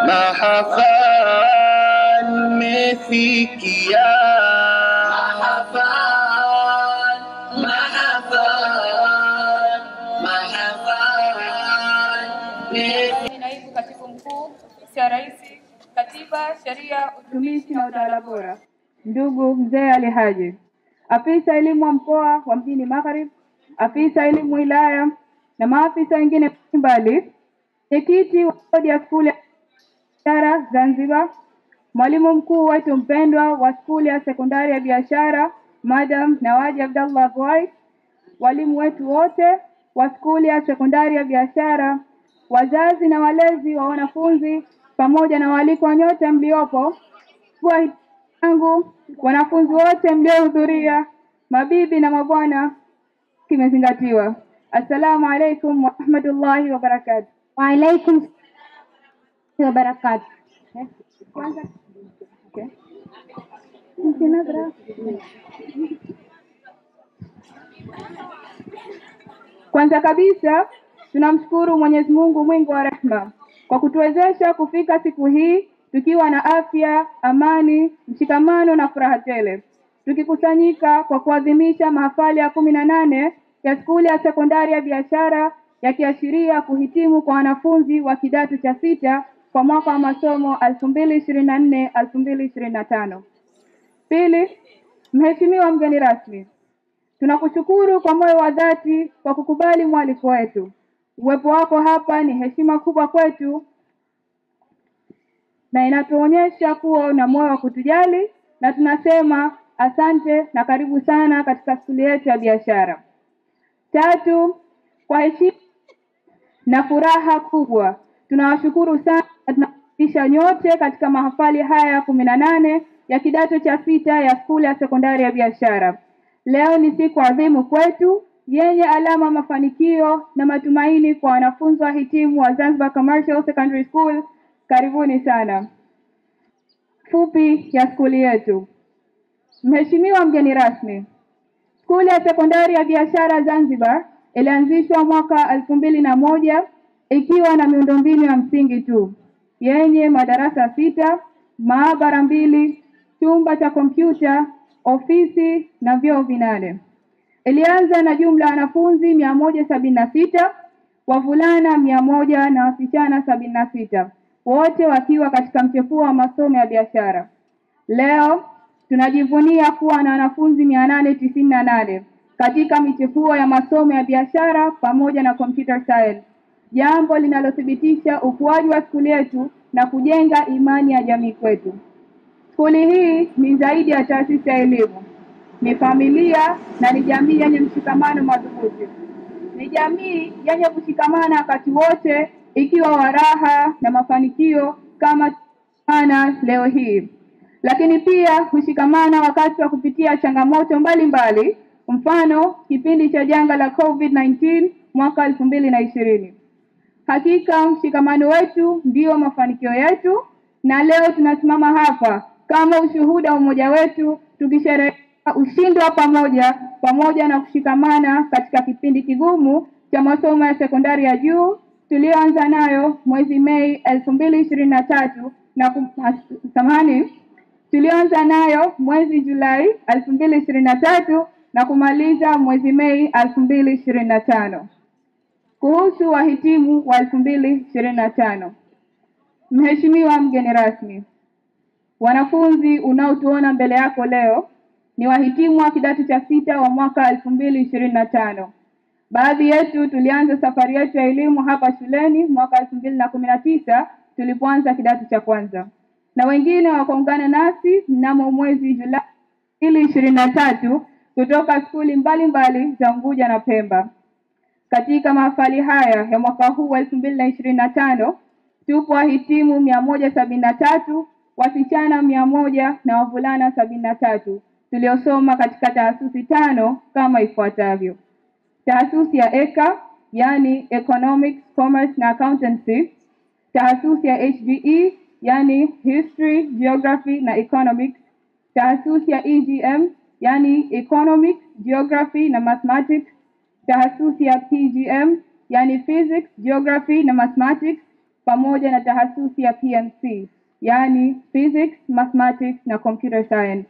mahafal mefikia, Naibu Katibu Mkuu, Ofisi ya Rais, Katiba, Sheria, Utumishi na Utawala Bora, ndugu Mzee Ali Haji, afisa elimu wa mkoa wa Mjini Magharibi, afisa elimu wilaya na maafisa wengine mbalimbali, mwenyekiti wa bodi ya skuli ya biashara Zanzibar, mwalimu mkuu wetu mpendwa wa skuli ya sekondari ya biashara Madam Nawaji Abdallah Boy, walimu wetu wote wa skuli ya sekondari ya biashara, wazazi na walezi wa wanafunzi pamoja na waalikwa nyote mliopo, kwa yangu wanafunzi wote mliohudhuria, mabibi na mabwana, kimezingatiwa. Assalamu alaikum wa rahmatullahi wa barakatuh. Wa alaikum wa barakatuh. Kwanza Kwanza kabisa tunamshukuru Mwenyezi Mungu mwingi wa rehema kwa kutuwezesha kufika siku hii tukiwa na afya, amani, mshikamano na furaha tele, tukikusanyika kwa kuadhimisha mahafali ya 18 ya skuli ya sekondari ya biashara, yakiashiria kuhitimu kwa wanafunzi wa kidato cha 6 kwa mwaka wa masomo 2024-2025. Pili, Mheshimiwa mgeni rasmi, tunakushukuru kwa moyo wa dhati kwa kukubali mwaliko wetu. Uwepo wako hapa ni heshima kubwa kwetu na inatuonyesha kuwa una moyo wa kutujali, na tunasema asante na karibu sana katika skuli yetu ya biashara. Tatu, kwa heshima na furaha kubwa tunawashukuru sana na tunakaribisha nyote katika mahafali haya ya 18 ya kidato cha 6 ya skuli ya sekondari ya biashara. Leo ni siku adhimu kwetu yenye alama mafanikio na matumaini kwa wanafunzi wa hitimu wa Zanzibar Commercial Secondary School. Karibuni sana. Fupi ya skuli yetu. Mheshimiwa mgeni rasmi, skuli ya sekondari ya biashara Zanzibar ilianzishwa mwaka 2001 ikiwa na miundombinu ya msingi tu yenye madarasa 6, maabara 2, chumba cha kompyuta, ofisi na vyoo 8. Ilianza na jumla ya wanafunzi 176, wavulana 100 na wasichana 76, wote wakiwa katika mchepuo wa masomo ya biashara. Leo tunajivunia kuwa na wanafunzi 898 katika michepuo ya masomo ya biashara pamoja na computer science, jambo linalothibitisha ukuaji wa skuli yetu na kujenga imani ya jamii kwetu. Skuli hii ni zaidi ya taasisi ya elimu, ni familia na ni jamii yenye mshikamano madhubuti. Ni jamii yenye kushikamana wakati wote, ikiwa waraha na mafanikio kama ana leo hii, lakini pia hushikamana wakati wa kupitia changamoto mbalimbali, mfano kipindi cha janga la COVID-19 mwaka 2020. Hakika mshikamano wetu ndio mafanikio yetu, na leo tunasimama hapa kama ushuhuda wa umoja wetu, tukisherehekea ushindi wa pamoja na kushikamana katika kipindi kigumu cha masomo ya sekondari ya juu tulioanza nayo mwezi Mei 2023 na tulianza nayo mwezi Julai 2023 na kumaliza mwezi Mei 2025. Kuhusu wahitimu wa 2025. Mheshimiwa mgeni rasmi, wanafunzi unaotuona mbele yako leo ni wahitimu wa kidato cha 6 wa mwaka 2025. Baadhi yetu tulianza safari yetu ya elimu hapa shuleni mwaka 2019 tulipoanza kidato cha kwanza, na wengine wakaungana nasi mnamo mwezi Julai 2023 kutoka skuli mbalimbali za Unguja na Pemba. Katika mahafali haya ya mwaka huu 2025 tupo wahitimu 173, wasichana 100 na wavulana 73 tuliosoma katika taasisi 5 kama ifuatavyo: taasisi ya ECA, yani Economics, Commerce na Accountancy; taasisi ya HGE, yani History, Geography na Economics; taasisi ya EGM, yani Economics, Geography na Mathematics; taasisi ya PGM, yani Physics, Geography na Mathematics, pamoja na tahasusi ya PMC, yani Physics, Mathematics na Computer Science.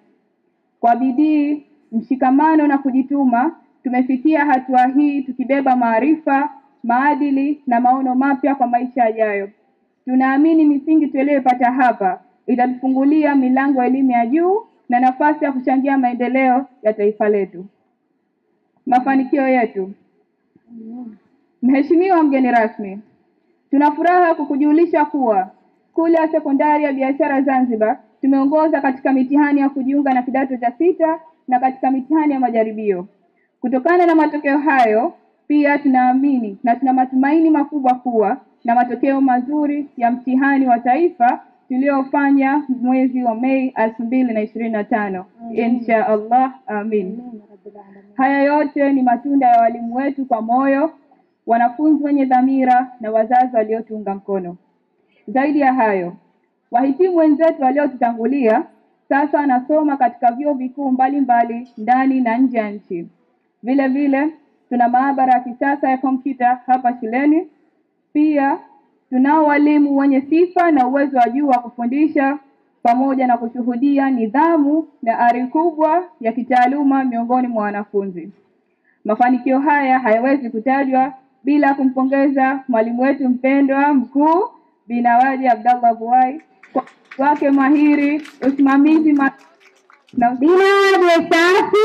Kwa bidii, mshikamano na kujituma, tumefikia hatua hii tukibeba maarifa, maadili na maono mapya kwa maisha yajayo. Tunaamini misingi tuliyopata hapa itatufungulia milango ya elimu ya juu na nafasi ya kuchangia maendeleo ya taifa letu. Mafanikio yetu. Mheshimiwa mgeni rasmi, tuna furaha kukujulisha kuwa Skuli ya Sekondari ya Biashara Zanzibar tumeongoza katika mitihani ya kujiunga na kidato cha 6 na katika mitihani ya majaribio. Kutokana na matokeo hayo, pia tunaamini na tuna matumaini makubwa kuwa na matokeo mazuri ya mtihani wa taifa tuliofanya mwezi wa Mei 2025. Insha Allah, amin. Haya yote ni matunda ya walimu wetu kwa moyo, wanafunzi wenye dhamira na wazazi waliotuunga mkono. Zaidi ya hayo, wahitimu wenzetu waliotutangulia sasa wanasoma katika vyuo vikuu mbalimbali ndani na nje ya nchi. Vile vile, tuna maabara ya kisasa ya kompyuta hapa shuleni. Pia, tunao walimu wenye sifa na uwezo wa juu wa kufundisha pamoja na kushuhudia nidhamu na ari kubwa ya kitaaluma miongoni mwa wanafunzi. Mafanikio haya hayawezi kutajwa bila kumpongeza mwalimu wetu mpendwa mkuu Binawadi Abdallah Buai kwa wake mahiri, usimamizi na Binawadi safi.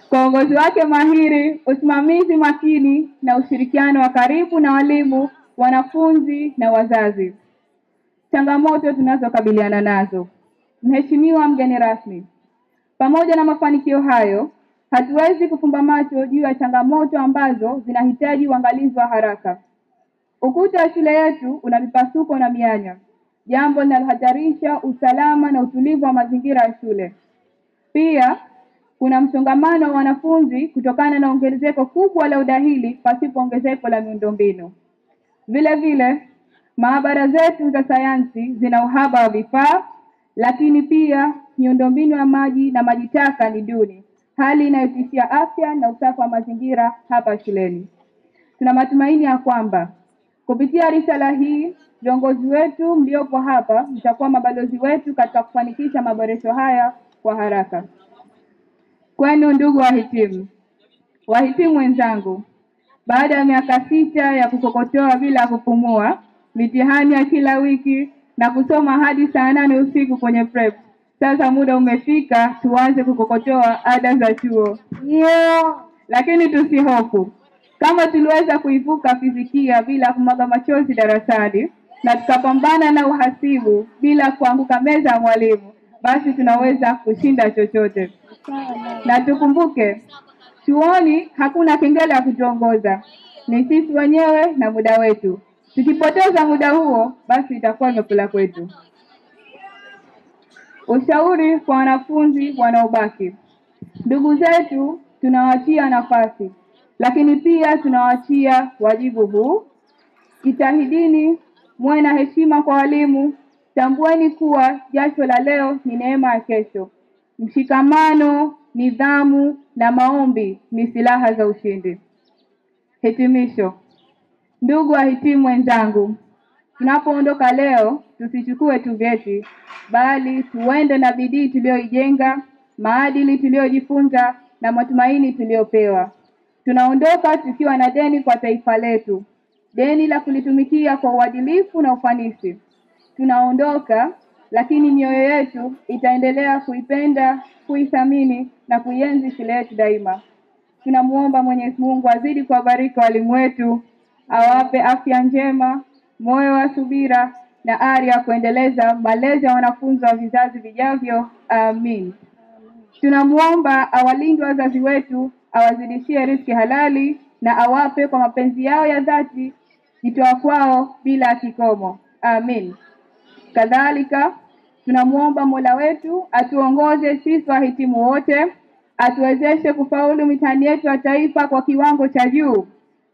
Kwa uongozi wake mahiri, usimamizi makini na ushirikiano wa karibu na walimu, wanafunzi na wazazi. Changamoto tunazokabiliana nazo. Mheshimiwa mgeni rasmi, pamoja na mafanikio hayo, hatuwezi kufumba macho juu ya changamoto ambazo zinahitaji uangalizi wa haraka. Ukuta wa shule yetu una mipasuko na mianya, jambo linalohatarisha usalama na utulivu wa mazingira ya shule. Pia, kuna msongamano wa wanafunzi kutokana na ongezeko kubwa la udahili pasipo ongezeko la miundombinu. Vile vile, maabara zetu za sayansi zina uhaba wa vifaa, lakini pia miundombinu ya maji na maji taka ni duni, hali inayotishia afya na usafi wa mazingira hapa shuleni. Tuna matumaini ya kwamba kupitia risala hii, viongozi wetu mliopo hapa mtakuwa mabalozi wetu katika kufanikisha maboresho haya kwa haraka. Kwenu ndugu wahitimu wenzangu, baada ya miaka 6 ya kukokotoa bila kupumua, mitihani ya kila wiki na kusoma hadi saa 8 usiku kwenye prep, sasa muda umefika tuanze kukokotoa ada za chuo. Lakini tusihofu. Kama tuliweza kuivuka fizikia bila kumwaga machozi darasani na tukapambana na uhasibu bila kuanguka meza ya mwalimu, basi tunaweza kushinda chochote. Na tukumbuke, chuoni hakuna kengele ya kutuongoza. Ni sisi wenyewe na muda wetu. Tukipoteza muda huo, basi itakuwa imekula kwetu. Ushauri kwa wanafunzi wanaobaki. Ndugu zetu, tunawaachia nafasi, lakini pia tunawaachia wajibu huu. Jitahidini, muwe na heshima kwa walimu. Tambueni kuwa jasho la leo ni neema ya kesho. Mshikamano, nidhamu na maombi ni silaha za ushindi. Hitimisho. Ndugu wahitimu wenzangu, tunapoondoka leo tusichukue tu vyeti, bali tuende na bidii tuliyoijenga, maadili tuliyojifunza na matumaini tuliyopewa. Tunaondoka tukiwa na deni kwa taifa letu, deni la kulitumikia kwa uadilifu na ufanisi. Tunaondoka, lakini mioyo yetu itaendelea kuipenda, kuithamini na kuienzi shule yetu daima. Tunamuomba Mwenyezi Mungu azidi kuwabariki walimu wetu, awape afya njema, moyo wa subira na ari ya kuendeleza malezi ya wanafunzi wa vizazi vijavyo. Amin. Tunamuomba awalinde wazazi wetu, awazidishie riziki halali na awape kwa mapenzi yao ya dhati jitoa kwao bila kikomo. Amin. Kadhalika, tunamuomba Mola wetu atuongoze sisi wahitimu wote, atuwezeshe kufaulu mitihani yetu ya taifa kwa kiwango cha juu,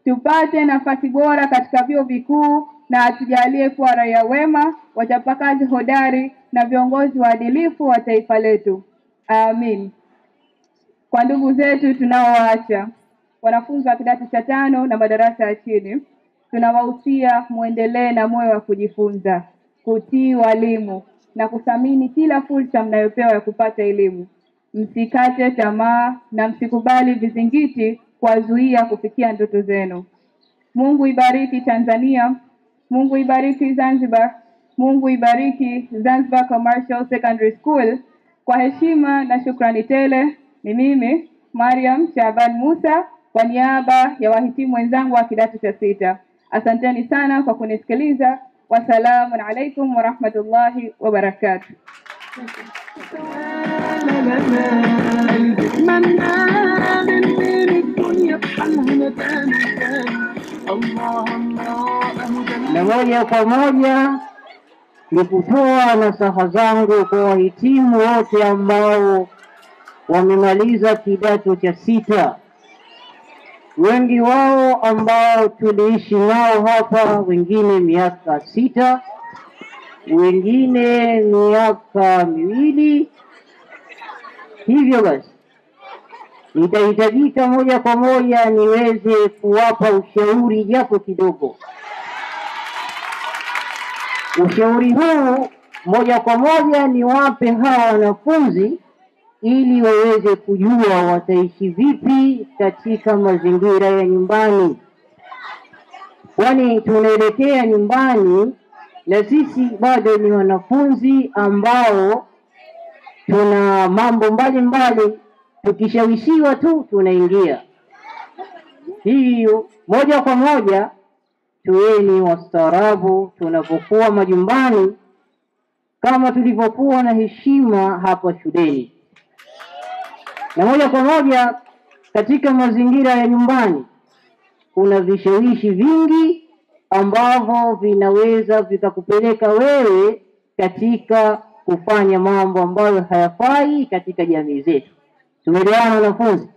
tupate nafasi bora katika vyuo vikuu na atujalie kuwa raia wema, wachapakazi hodari na viongozi waadilifu wa taifa letu. Amin. Kwa ndugu zetu tunaoacha, wanafunzi wa kidato cha 5 na madarasa ya chini, Tunawahusia muendelee na moyo wa kujifunza, kutii walimu na kuthamini kila fursa mnayopewa ya kupata elimu. Msikate tamaa na msikubali vizingiti kuwazuia kufikia ndoto zenu. Mungu ibariki Tanzania, Mungu ibariki Zanzibar, Mungu ibariki Zanzibar Commercial Secondary School. Kwa heshima na shukrani tele, ni mimi Mariam Shaban Musa kwa niaba ya wahitimu wenzangu wa kidato cha 6. Asanteni sana kwa kunisikiliza. Wassalamu alaikum wa rahmatullahi wa barakatuh. Na moja kwa moja ni kutoa nasaha zangu kwa wahitimu wote ambao wamemaliza kidato cha 6. Wengi wao ambao tuliishi nao hapa, wengine miaka 6, wengine miaka 2. Hivyo basi nitahitajika moja kwa moja niweze kuwapa ushauri japo kidogo. Ushauri huu moja kwa moja niwape hawa wanafunzi ili waweze kujua wataishi vipi katika mazingira ya nyumbani. Kwani tunaelekea nyumbani na sisi bado ni wanafunzi ambao tuna mambo mbalimbali, tukishawishiwa tu tunaingia. Hiyo moja kwa moja tuweni wastaarabu tunapokuwa majumbani kama tulivyokuwa na heshima hapa shuleni. Na moja kwa moja katika mazingira ya nyumbani kuna vishawishi vingi ambavyo vinaweza vikakupeleka wewe katika kufanya mambo ambayo hayafai katika jamii zetu. Tumeelewana wanafunzi?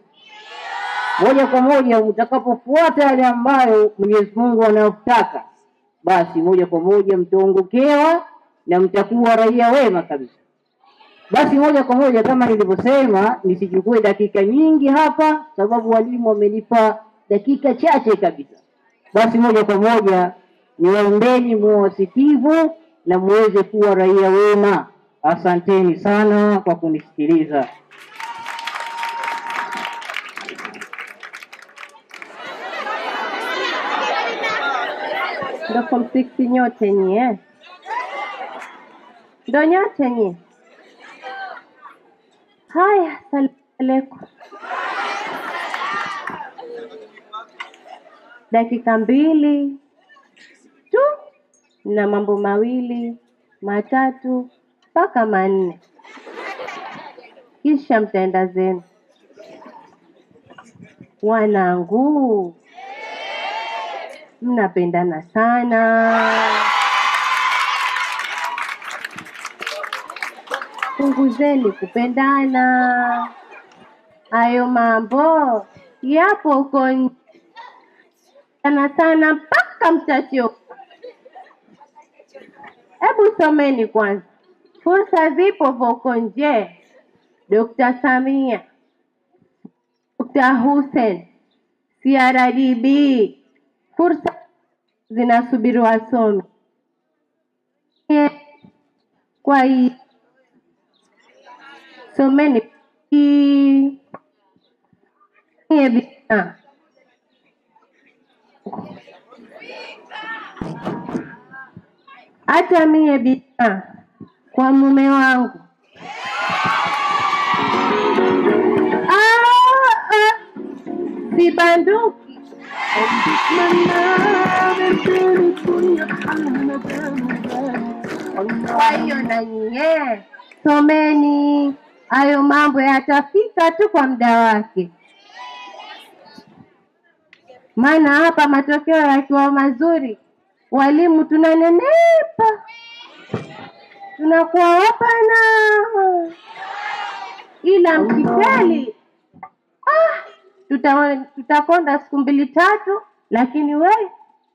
Moja kwa moja utakapofuata yale ambayo Mwenyezi Mungu anayotaka, basi moja kwa moja mtaongokewa na mtakuwa raia wema kabisa. Basi moja kwa moja kama nilivyosema, nisichukue dakika nyingi hapa sababu walimu wamenipa dakika chache kabisa. Basi moja kwa moja niwaombeni muwe wasikivu na muweze kuwa raia wema. Asanteni sana kwa kunisikiliza. Ndo form 6 nyote nyie? Ndo nyote nyie? Haya, salamu alaikum. Dakika 2 tu na mambo 2, 3 mpaka 4, kisha mtaenda zenu. Wanangu, mnapendana sana. Punguzeni kupendana. Hayo mambo yapo huko nje sana mpaka mtachoka. Hebu someni kwanza. Fursa zipo huko nje. Dr. Samia, Dr. Hussein, CRDB. Fursa zinasubiri wasomi. Kwa hiyo someni hata mie bidhaa kwa mume wangu. Sibanduki. Kwa hiyo na nyie someni, hayo mambo yatafika tu kwa muda wake. Maana hapa matokeo yakiwa mazuri, walimu tunanenepa, tunakuwa wapana, ila mkifeli tutakonda siku 2 3, lakini we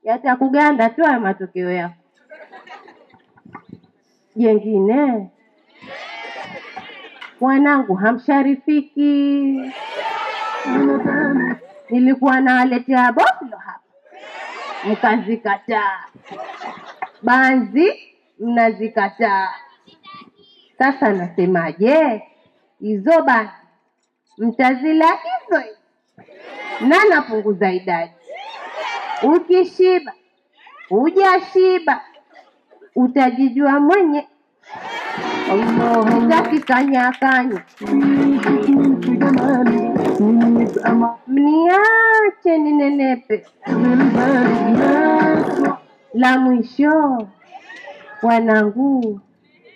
yatakuganda tu ya matokeo yako. Jengine, wanangu hamsharifiki. Nilikuwa nawaletea boflo hapa. mkazikataa. Banzi mnazikataa. Sasa nasemaje? Hizo banzi mtazila hizo. Na napunguza idadi. Ukishiba, hujashiba, utajijua mwenye. Sitaki kanya. Mniache ninenepe. La mwisho, wanangu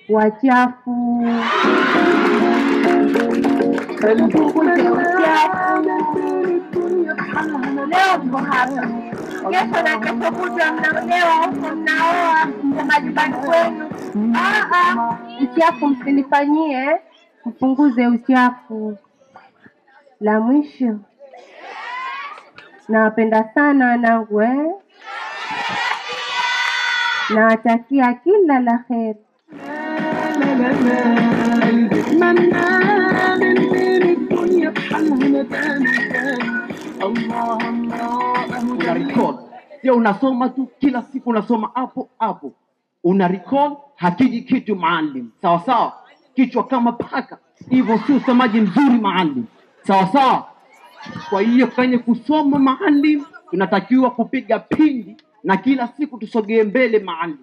wachafu. Leo mko hapa, kesho na kesho kutwa mnaolewa huko, mnaoa majumbani kwenu. Uchafu msinifanyie, mpunguze uchafu. La mwisho, nawapenda sana wanangu, nawatakia kila la heri. Una record. Sio unasoma tu kila siku, unasoma hapo. Una record, hakiji kitu maalim. Sawa sawa. Kichwa kama paka. Hivyo si usomaji mzuri maalim. Sawa sawa. Kwa hiyo kwenye kusoma maalim tunatakiwa kupiga pindi na kila siku tusogee mbele maalim.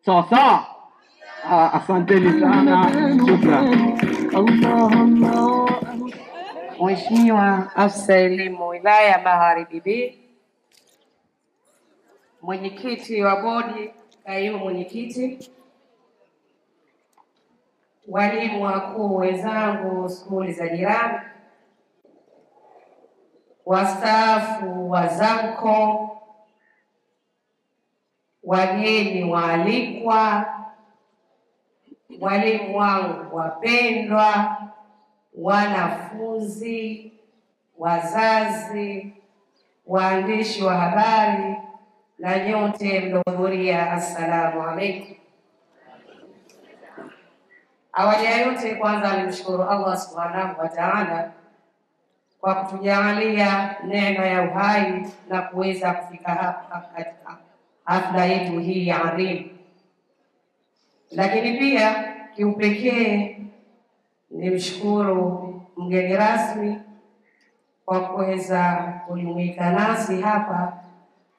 Sawa sawa. Asanteni sana. Shukrani. Mheshimiwa Afisa Elimu Wilaya ya Magharibi B, mwenyekiti wa bodi, kaimu mwenyekiti, walimu wakuu wenzangu skuli za jirani, wastaafu wa ZAMCO, wageni waalikwa, walimu wangu wapendwa, wanafunzi, wazazi, waandishi wa habari na nyote mliohudhuria, assalamu alaikum. Awali ya yote, kwanza nimshukuru Allah subhanahu wa ta'ala kwa kutujalia neema ya uhai na kuweza kufika hapa katika hafla yetu hii adhimu. Lakini pia kiupekee nimshukuru mgeni rasmi kwa kuweza kujumuika nasi hapa,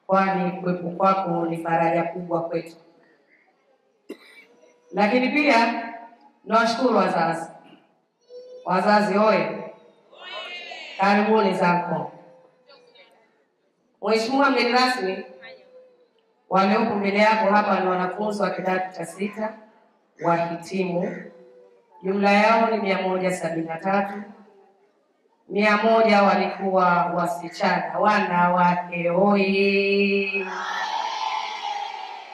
kwani kuwepo kwako ni faraja kubwa kwetu. Lakini pia nawashukuru wazazi. Wazazi oye! Karibuni ZAMCO. Mheshimiwa mgeni rasmi, waliopo mbele yako hapa ni wanafunzi wa kidato cha 6 wahitimu. Jumla yao ni 173. 100 walikuwa wasichana, wanawake oye!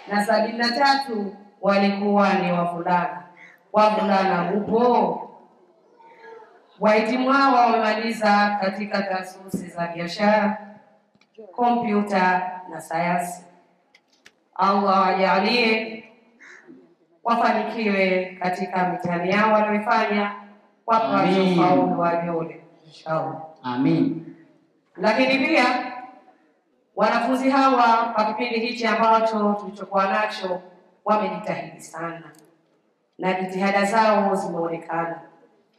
Na 73 walikuwa ni wavulana. Wavulana upo? Wahitimu hawa wamemaliza katika taasisi za biashara, kompyuta na sayansi. Allah awajalie wafanikiwe katika mitihani yao walioifanya, wapate ufaulu wa juu inshallah. Amin. Lakini pia wanafunzi hawa kwa kipindi hichi ambacho tulichokuwa nacho wamejitahidi sana na jitihada zao zimeonekana.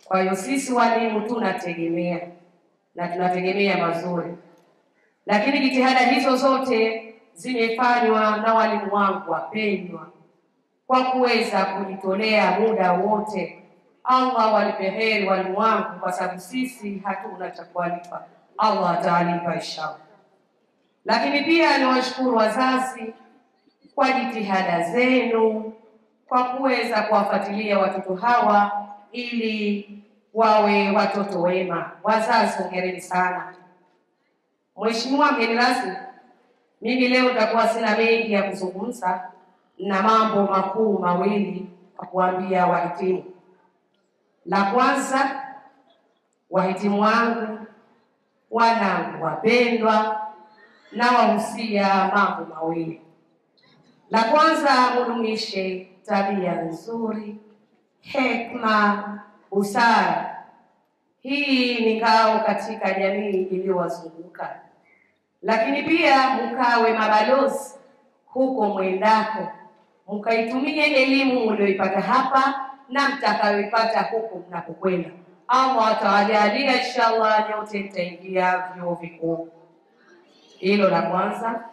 Kwa hiyo sisi walimu tunategemea mazuri, lakini jitihada hizo zote zimefanywa na walimu wangu wapendwa kwa kuweza kujitolea muda wote. Allah walipe heri walimu wangu, kwa sababu sisi hatuna cha kuwalipa. Allah atawalipa inshallah. Lakini pia niwashukuru wazazi kwa jitihada zenu kwa kuweza kuwafuatilia watoto hawa ili wawe watoto wema. Wazazi hongereni sana. Mheshimiwa mgeni rasmi, mimi leo nitakuwa sina mengi ya kuzungumza na mambo makuu mawili kwa kuambia wahitimu. La kwanza, wahitimu wangu, wanangu wapendwa, na wahusia mambo mawili. La kwanza, mudumishe tabia nzuri, hekima, busara. Hii ni ngao katika jamii iliyowazunguka. lakini pia mkawe mabalozi huko mwendako, mkaitumie elimu mlioipata hapa na mtakayoipata huko mnapokwenda. Allah atawajalia inshallah nyote mtaingia vyuo vikuu. Hilo la kwanza.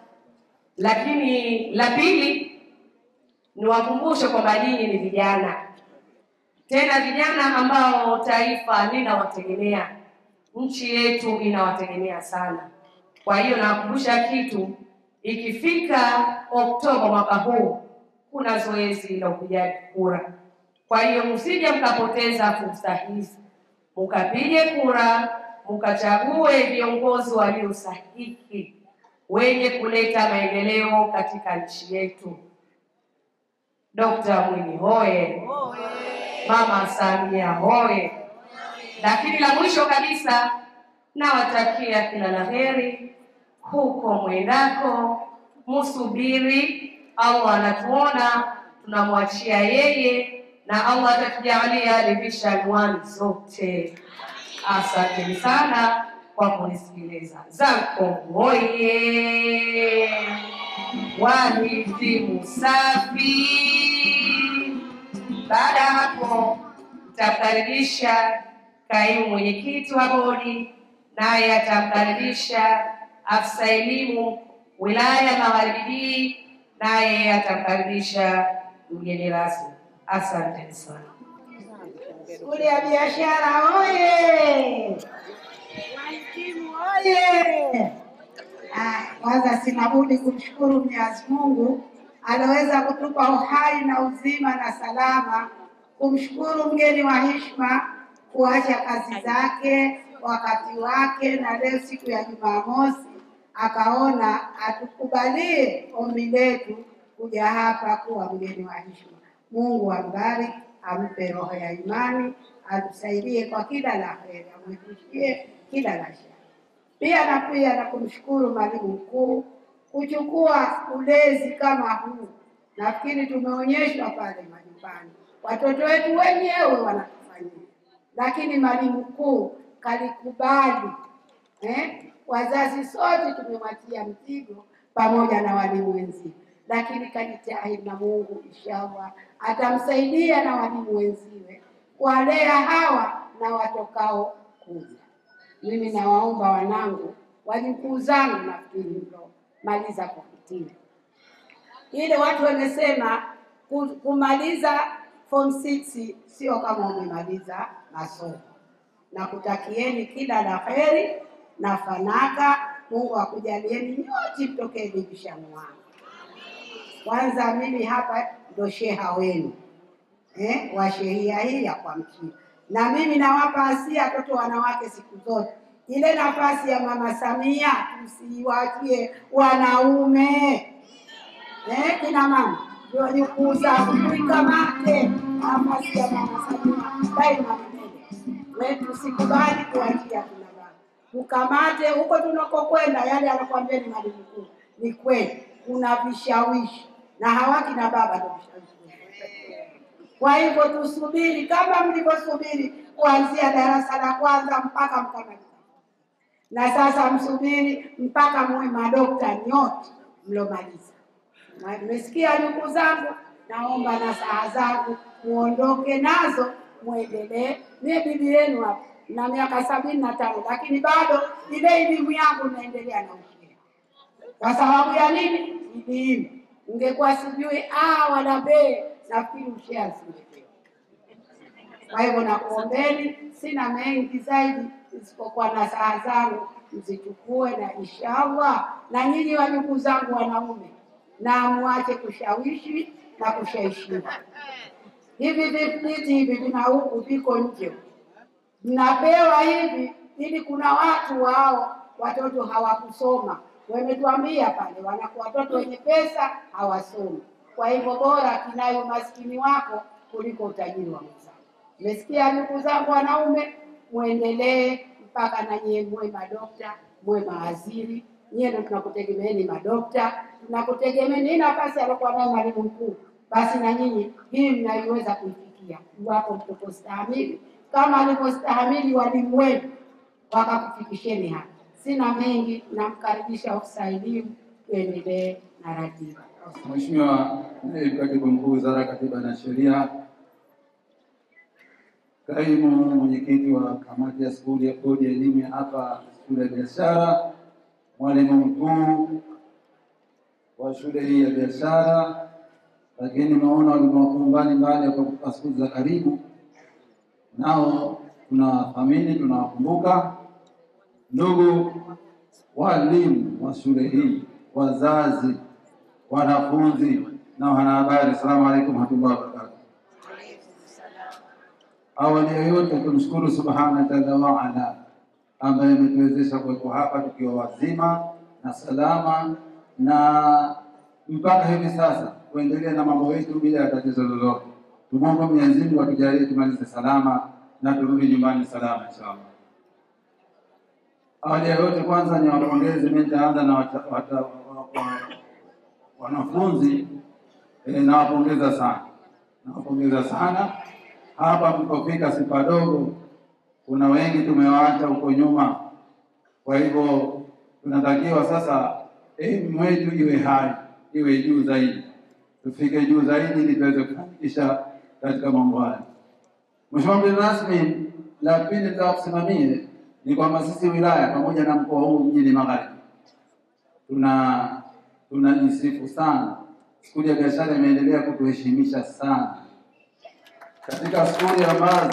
Lakini la pili, niwakumbushe kwamba nyinyi ni vijana, tena vijana ambao taifa linawategemea, nchi yetu inawategemea sana. Kwa hiyo nawakumbusha kitu, ikifika Oktoba mwaka huu kuna zoezi la upigaji kura. Kwa hiyo msije mkapoteza fursa hizi, mkapige kura, mkachague viongozi walio sahihi wenye kuleta maendeleo katika nchi yetu. Dr. Mwinyi hoye, Mama Samia hoye. Lakini la mwisho kabisa, nawatakia kila laheri huko mwendako, musubiri. Allah anatuona, tunamwachia yeye, na Allah atatujalia division 1 zote. Asante sana kwa kunisikiliza. Zanko hoye, wahitimu safi. Baada hapo tutamkaribisha kaimu mwenyekiti wa bodi, naye atamkaribisha afisa elimu wilaya Magharibi, naye atamkaribisha mgeni rasmi. Asante sana. Skuli ya biashara oye! Wahitimu oye! Kwanza sina budi kumshukuru Mwenyezi Mungu aloweza kutupa uhai na uzima na salama, kumshukuru mgeni wa heshima kuacha kazi zake wakati wake, na leo siku ya Jumamosi akaona atukubalie ombi letu kuja hapa kuwa mgeni wa heshima. Mungu ambariki, ampe roho ya imani, atusaidie kwa kila la heri, amwepushie kila la shari. Pia na kumshukuru mwalimu mkuu kuchukua ulezi kama huu. Nafikiri tumeonyeshwa pale majumbani, watoto wetu wenyewe wanatufanyia, lakini mwalimu mkuu kalikubali. Wazazi sote tumemwatia mzigo pamoja na walimu wenzi, lakini kajitahidi, na Mungu inshallah atamsaidia na walimu wenziwe kuwalea hawa na watokao kuja. Mimi nawaomba wanangu, wajukuu zangu, nafikiri ndio maliza kuhitimu. Ile watu wamesema kumaliza form 6 sio kama umemaliza masomo. Na kutakieni kila la heri na fanaka. Mungu akujalieni nyote mtokee division 1. Kwanza mimi hapa ndo sheha wenu wa shehia hii ya kwa Mkini, na mimi nawapa asia watoto wanawake siku zote, ile nafasi ya Mama Samia tusiwaachie wanaume. Kina mama ndio wajikuza kuikamate nafasi ya Mama Samia daima mbele. Tusikubali kuachia kina baba, tukamate huko tunakokwenda. Yale anakuambia ni mwalimu mkuu ni kweli, kuna vishawishi na hawaki na baba ndio vishawishi. Kwa hivyo tusubiri kama mlivyosubiri kuanzia darasa la kwanza mpaka mkamaliza, na sasa msubiri mpaka muwe madokta nyote mlomaliza. Mmesikia ndugu zangu? Naomba na saa zangu muondoke nazo, muendelee. Mimi bibi yenu hapa na miaka 75, lakini bado ile elimu yangu naendelea na ushia. Kwa sababu ya nini? Elimu. Ungekuwa sijui A wala B, nafikiri ushia singepewa. Kwa hivyo nakuombeni, sina mengi zaidi isipokuwa na saa zangu mzichukue, na inshallah na nyinyi wajukuu zangu wanaume, na muache kushawishi na kushawishiwa. Hivi viti hivi vina huku viko nje, mnapewa hivi ili kuna watu wao watoto hawakusoma. Wametuambia pale wanakuwa watoto wenye pesa hawasomi. Kwa hivyo bora kinayo maskini wako kuliko utajiri wa mwenzako. Mmesikia ndugu zangu wanaume? Muendelee mpaka na nyie muwe madokta, muwe mawaziri. Nyie ndio tunakutegemeeni madokta, tunakutegemeeni nafasi aliyokuwa nayo mwalimu mkuu. Basi na nyinyi hii mnaiweza kuifikia iwapo mtapostahimili kama alivyostahimili walimu wenu wakakufikisheni hapa. Sina mengi, namkaribisha ofisa elimu tuendelee na ratiba. Mheshimiwa Naibu Katibu Mkuu Wizara ya Katiba na Sheria, Kaimu Mwenyekiti wa Kamati ya Skuli ya Bodi ya Elimu ya hapa Shule ya Biashara, Mwalimu Mkuu wa shule hii ya biashara, lakini naona walimu wakuu mbalimbali kwa skuli za karibu, nao tunathamini, tunawakumbuka. Ndugu walimu wa shule hii, wazazi, wanafunzi na wanahabari, asalamu alaykum warahmatullahi wabarakatuh. Awali ya yote tumshukuru subhanahu wa ta'ala ambaye ametuwezesha kuwepo hapa tukiwa wazima na salama, na mpaka hivi sasa kuendelea na mambo yetu bila tatizo lolote. Tumwombe Mwenyezi Mungu atujalie tumalize salama na turudi nyumbani salama inshallah. Awali ya yote kwanza ni wapongeze, mimi nitaanza na wanafunzi. Nawapongeza sana. Nawapongeza sana. Hapa mlipofika si padogo. Kuna wengi tumewaacha huko nyuma. Kwa hivyo tunatakiwa sasa elimu yetu iwe hai, iwe juu zaidi. Tufike juu zaidi ili tuweze kufanikisha katika mambo haya. Mheshimiwa mgeni rasmi, la pili nitakusimamie ni kwamba sisi wilaya pamoja na mkoa huu mjini Magharibi tunajisifu sana. Skuli ya biashara imeendelea kutuheshimisha sana katika skuli ambazo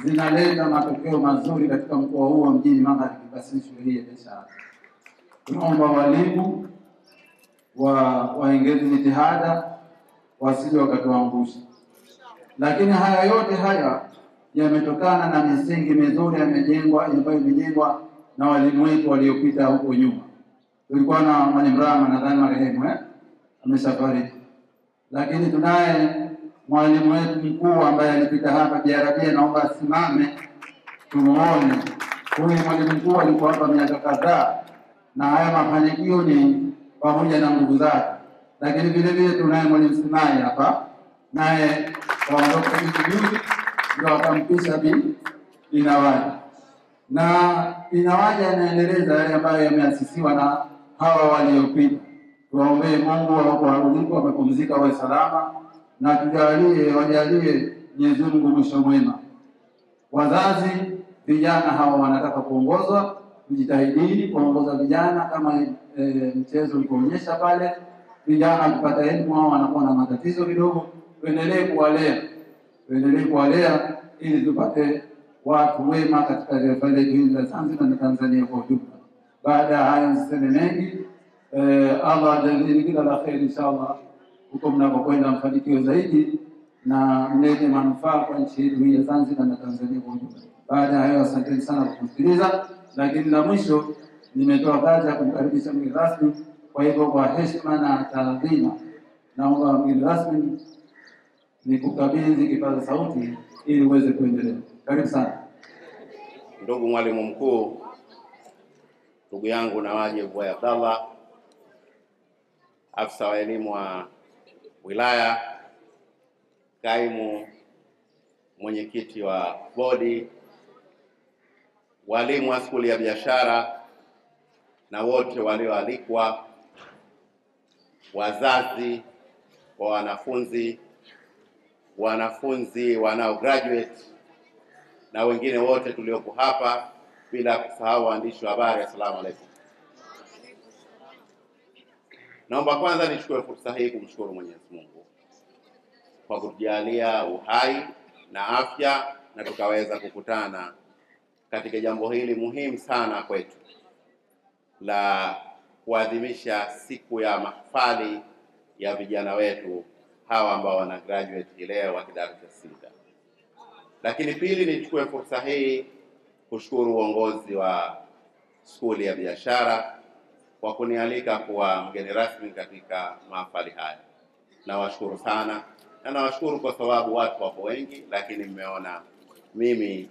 zinaleta matokeo mazuri katika mkoa huu wa mjini Magharibi. Basi shule hii ya biashara, tunaomba walimu waongeze jitihada, wasije wakatuangusha. Lakini haya yote haya yametokana na misingi mizuri ambayo imejengwa na walimu wetu waliopita huko nyuma. Tulikuwa na Mwalimu Rama, nadhani marehemu ameshafariki, lakini tunaye mwalimu wetu mkuu ambaye alipita hapa Biarabia, naomba asimame tumuone. Huyu mwalimu mkuu alikuwa hapa miaka kadhaa, na haya mafanikio ni pamoja na nguvu zake. Lakini vile vile tunaye mwalimu Simai hapa, naye waondoka juzi ndio akampisha Binawaji, na Binawaji anaendeleza yale ambayo yameasisiwa na hawa waliopita. Tuwaombee Mungu waliko wamepumzika wawe salama, na wajalie Mwenyezi Mungu mwisho mwema. Wazazi, vijana hawa wanataka kuongozwa, mjitahidini kuongoza vijana kama mchezo ulivyoonyesha pale. Vijana kupata elimu hao wanakuwa na matatizo kidogo, tuendelee kuwalea ili tupate watu wema katika taifa letu la Zanzibar na Tanzania kwa ujumla. Baada ya hayo niseme mengi, Allah ajalie kila la kheri inshallah huko mnapokwenda, mfanikiwe zaidi na mlete manufaa kwa nchi yetu hii ya Zanzibar na Tanzania kwa ujumla. Baada ya hayo, asanteni sana kwa kusikiliza. Lakini la mwisho, nimetoa kazi ya kumkaribisha mgeni rasmi. Kwa hivyo kwa heshima na taadhima, naomba mgeni rasmi nikukabidhi kipaza sauti ili uweze kuendelea. Karibu sana. Ndugu mwalimu mkuu, ndugu yangu na wajibu wa Abdallah, afisa wa elimu wa wilaya, kaimu mwenyekiti wa bodi, walimu wa skuli ya biashara na wote walioalikwa, wazazi wa wanafunzi wanao graduate na wengine wote tulioko hapa, bila kusahau waandishi wa habari, asalamu alaykum. Naomba kwanza nichukue fursa hii kumshukuru Mwenyezi Mungu kwa kutujalia uhai na afya na tukaweza kukutana katika jambo hili muhimu sana kwetu la kuadhimisha siku ya mahafali ya vijana wetu hawa ambao wana graduate leo wa kidato cha 6. Lakini pili, nichukue fursa hii kushukuru uongozi wa skuli ya biashara kwa kunialika kuwa mgeni rasmi katika mahafali haya. Nawashukuru sana, na nawashukuru kwa sababu watu wapo wengi, lakini mmeona mimi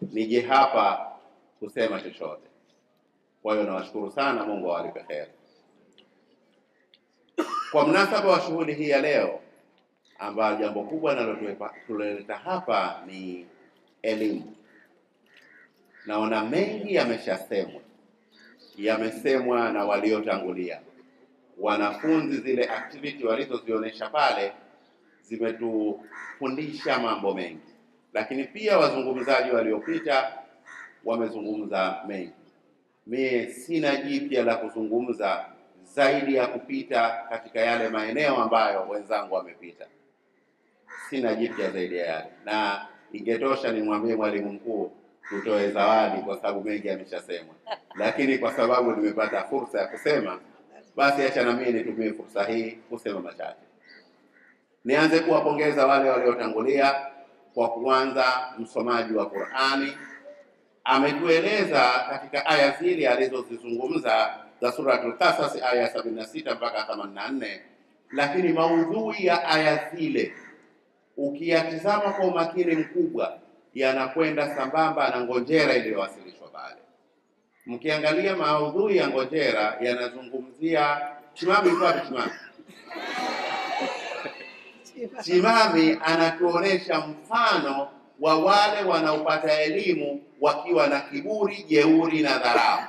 nije hapa kusema chochote. Kwa hiyo nawashukuru sana, Mungu awalipe heri. Kwa mnasaba wa shughuli hii ya leo, ambayo jambo kubwa nalotuleta hapa ni elimu. naona mengi yamesemwa na waliotangulia. Wanafunzi zile activity walizozionyesha pale zimetufundisha mambo mengi, lakini pia wazungumzaji waliopita wamezungumza mengi. Mie sina jipya la kuzungumza zaidi ya kupita katika yale maeneo ambayo wenzangu wamepita. Sina jipya zaidi ya yale, na ingetosha nimwambie mwalimu mkuu tutoe zawadi kwa sababu mengi ameshasemwa, lakini kwa sababu nimepata fursa ya kusema, basi acha na mimi nitumie fursa hii kusema machache. Nianze kuwapongeza wale waliotangulia. Kwa kuanza, msomaji wa Qur'ani ametueleza katika aya zile alizozizungumza za Suratul Qasas aya 76 mpaka 84, lakini maudhui ya aya zile ukiyatizama kwa umakini mkubwa yanakwenda sambamba na ngonjera iliyowasilishwa pale. Mkiangalia maudhui ya ngonjera yanazungumzia Chimami. Chimami anatuonesha mfano wa wale wanaopata elimu wakiwa na kiburi, jeuri na dharau.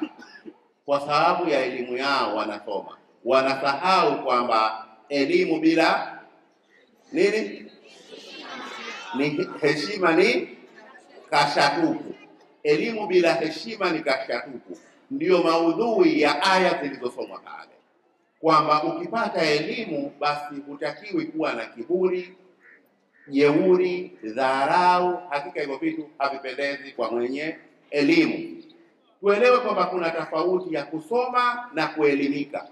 Kwa sababu ya elimu yao wanasoma, wanasahau kwamba elimu bila nini? Ni heshima, ni kashatupu. Elimu bila heshima ni kashatupu. Ndiyo maudhui ya aya zilizosomwa pale, kwamba ukipata elimu basi hutakiwi kuwa na kiburi, jeuri, dharau. Hakika hivyo vitu havipendezi kwa mwenye elimu. Tuelewe kwamba kuna tofauti ya kusoma na kuelimika.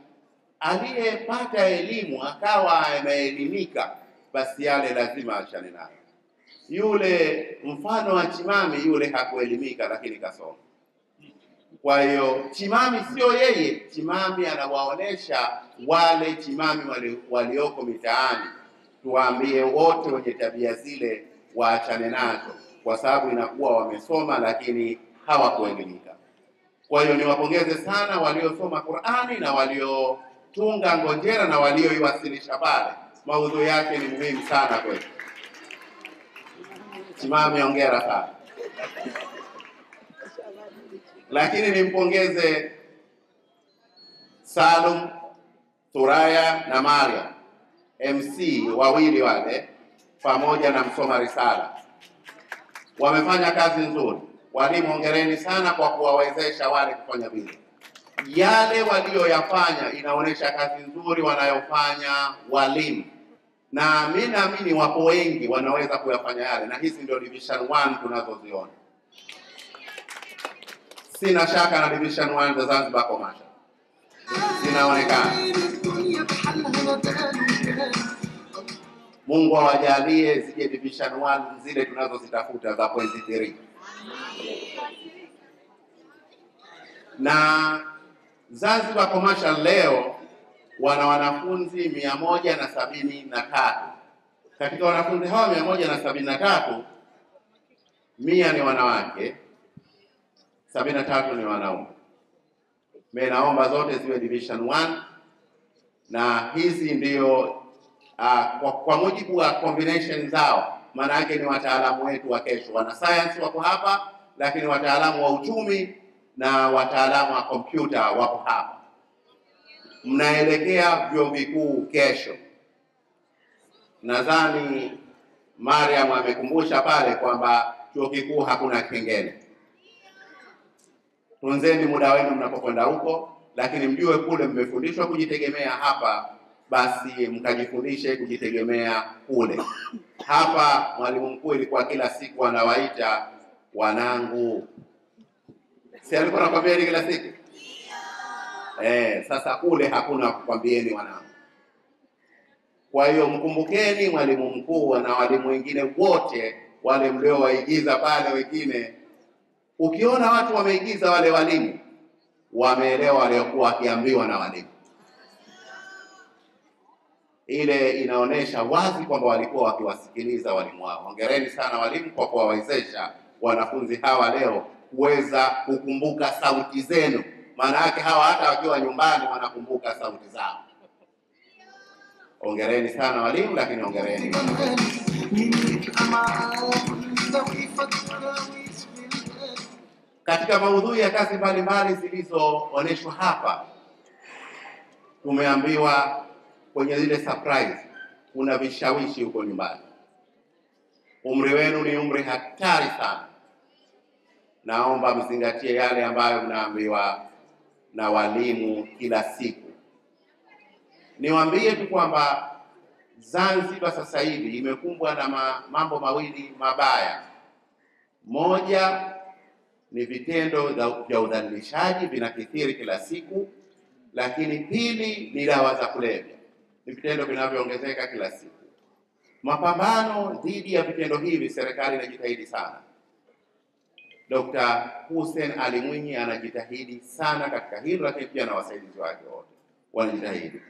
Aliyepata elimu akawa ameelimika, basi yale lazima achane nayo. Yule mfano wa Chimami, yule hakuelimika lakini kasoma. Kwa hiyo Chimami sio yeye. Chimami anawaonesha wale Chimami walioko mitaani, tuwaambie wote wenye tabia zile waachane nazo, kwa sababu inakuwa wamesoma lakini hawakuelimika. Kwa hiyo niwapongeze sana waliosoma Qur'ani na waliotunga ngonjera na walioiwasilisha pale. Maudhui yake ni muhimu sana kwetu. Chimami, hongera sana. Lakini nimpongeze Salum, Thuraya na Maria, MC wawili wale, pamoja na msoma risala. Wamefanya kazi nzuri. Walimu, hongereni sana kwa kuwawezesha wale kufanya vile. Yale walioyafanya inaonesha kazi nzuri wanayofanya walimu. Na mimi naamini wapo wengi wanaweza kuyafanya yale, na hizi ndio division 1 tunazoziona. Sina shaka na division 1 za Zanzibar Commercial zinaonekana. Mungu awajalie zije division 1 zile tunazozitafuta za point 3. Na Zanzibar Commercial leo wana wanafunzi 173. Katika wanafunzi hawa 173, 100 ni wanawake, 73 ni wanaume. Mimi naomba zote ziwe division 1, na hizi ndio kwa mujibu wa combination zao, maana yake ni wataalamu wetu wa kesho. Wana science wako hapa, lakini wataalamu wa uchumi na wataalamu wa kompyuta wako hapa. Mnaelekea vyuo vikuu kesho. Nadhani Mariam amekumbusha pale kwamba chuo kikuu hakuna kengele. Tunzeni muda wenu mnapokwenda huko, lakini mjue kule mmefundishwa kujitegemea hapa, basi mkajifundishe kujitegemea kule. Hapa mwalimu mkuu ilikuwa kila siku anawaita wanangu. Si alikuwa anakwambieni kila siku? Sasa kule hakuna kukwambieni wanangu. Kwa hiyo mkumbukeni mwalimu mkuu na walimu wengine wote wale mliowaigiza pale wengine. Ukiona watu wameigiza wale walimu, wameelewa waliokuwa wakiambiwa na walimu. Ile inaonesha wazi kwamba walikuwa wakiwasikiliza walimu wao. Hongereni sana walimu kwa kuwawezesha wanafunzi hawa leo kuweza kukumbuka sauti zenu. Maana yake hawa hata wakiwa nyumbani wanakumbuka sauti zao. Hongereni sana walimu, lakini hongereni. Katika maudhui ya kazi mbalimbali zilizoonyeshwa hapa, tumeambiwa kwenye zile surprise kuna vishawishi huko nyumbani. Umri wenu ni umri hatari sana. Naomba mzingatie yale ambayo mnaambiwa na walimu kila siku. Niwaambie tu kwamba Zanzibar sasa hivi imekumbwa na mambo mawili mabaya. Moja ni vitendo vya udhalilishaji vinakithiri kila siku, lakini pili ni dawa za kulevya. Ni vitendo vinavyoongezeka kila siku. Mapambano dhidi ya vitendo hivi, serikali inajitahidi sana. Dr. Hussein Ali Mwinyi anajitahidi sana katika hilo, lakini pia na wasaidizi wake wote wanajitahidi.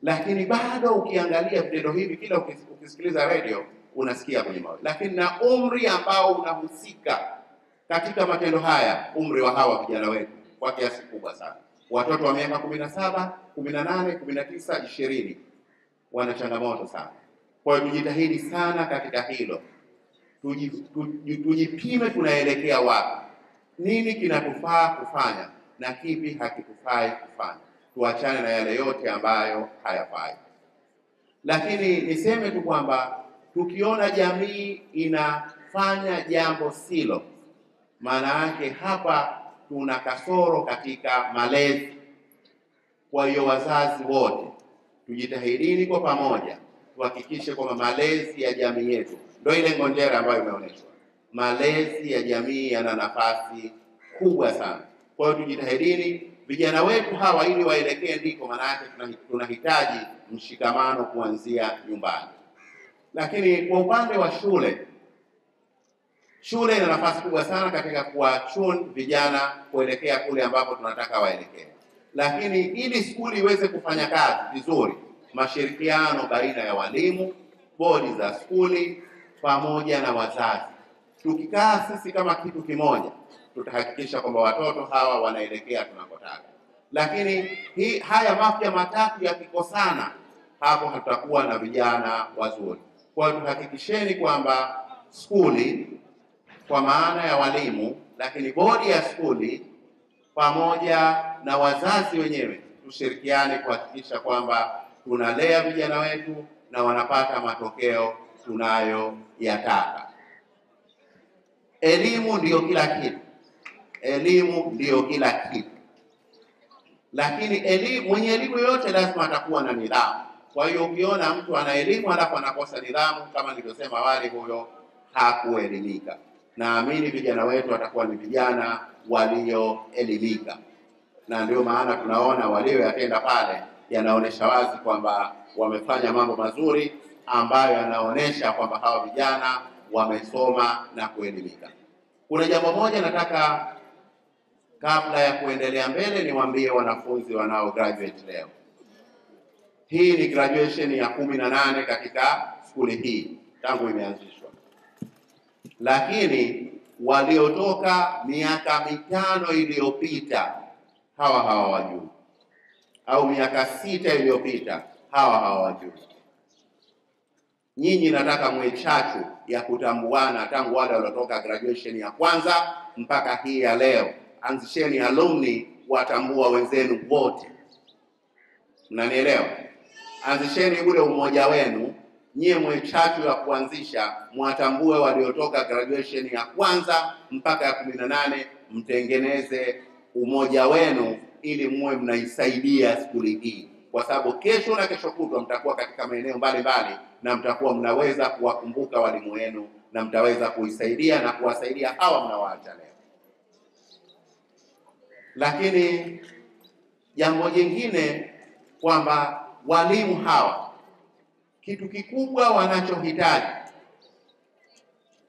Lakini bado ukiangalia vitendo hivi, kila ukisikiliza radio unasikia kwenye mawe. Lakini na umri ambao unahusika katika matendo haya, umri wa hawa vijana wetu kwa kiasi kubwa sana. Watoto wa miaka 17, 18, 19, 20 wana changamoto sana. Kwa hiyo tujitahidi sana katika hilo. Tujipime tunaelekea wapi. Nini kinatufaa kufanya na kipi hakitufai kufanya. Tuachane na yale yote ambayo hayafai. Lakini niseme tu kwamba tukiona jamii inafanya jambo silo, maana yake hapa tuna kasoro katika malezi. Kwa hiyo wazazi wote tujitahidini kwa pamoja tuhakikishe kwamba malezi ya jamii yetu, ndio ile ngonjera ambayo imeonyeshwa, malezi ya jamii yana nafasi kubwa sana. Kwa hiyo tujitahidini vijana wetu hawa ili waelekee ndiko, maana yake tunahitaji mshikamano kuanzia nyumbani. Lakini kwa upande wa shule ina nafasi kubwa sana katika kuwachun vijana kuelekea kule ambapo tunataka waelekee. Lakini ili skuli iweze kufanya kazi vizuri, mashirikiano baina ya walimu, bodi za skuli pamoja na wazazi, tukikaa sisi kama kitu kimoja, tutahakikisha kwamba watoto hawa wanaelekea tunakotaka. Lakini haya mafia matatu yakikosana, hapo hatutakuwa na vijana wazuri. Kwa hiyo tuhakikisheni kwamba skuli kwa maana ya walimu, lakini bodi ya skuli pamoja na wazazi wenyewe tushirikiane kuhakikisha kwamba tunalea vijana wetu na wanapata matokeo tunayoyataka. Elimu ndiyo kila kitu. Elimu ndiyo kila kitu. Lakini mwenye elimu yote lazima atakuwa na nidhamu. Kwa hiyo ukiona mtu ana elimu alafu anakosa nidhamu, kama nilivyosema awali, huyo hakuelimika. Naamini vijana wetu watakuwa ni vijana walioelimika. Na ndio maana tunaona walioyatenda pale yanaonesha wazi kwamba wamefanya mambo mazuri ambayo yanaonesha kwamba hawa vijana wamesoma na kuelimika. Kuna jambo moja nataka kabla ya kuendelea mbele niwaambie wanafunzi wanao graduate leo. Hii ni graduation ya 18 katika skuli hii tangu imeanzishwa. Lakini waliotoka miaka 5 iliyopita hawa hawajui, au miaka 6 iliyopita hawa hawajui. Nyinyi nataka mwe chachu ya kutambuana tangu wale waliotoka graduation ya kwanza mpaka hii ya leo. Anzisheni alumni watambua wenzenu wote. Mnanielewa? Anzisheni ule umoja wenu, nyie mwe chachu ya kuanzisha, mwatambue waliotoka graduation ya kwanza mpaka ya 18, mtengeneze umoja wenu ili muwe mnaisaidia skuli hii. Kwa sababu kesho na kesho kutwa mtakuwa katika maeneo mbalimbali na mtakuwa mnaweza kuwakumbuka walimu wenu na mtaweza kuisaidia na kuwasaidia hawa mnawaacha leo. Lakini jambo jingine kwamba walimu hawa kitu kikubwa wanachohitaji,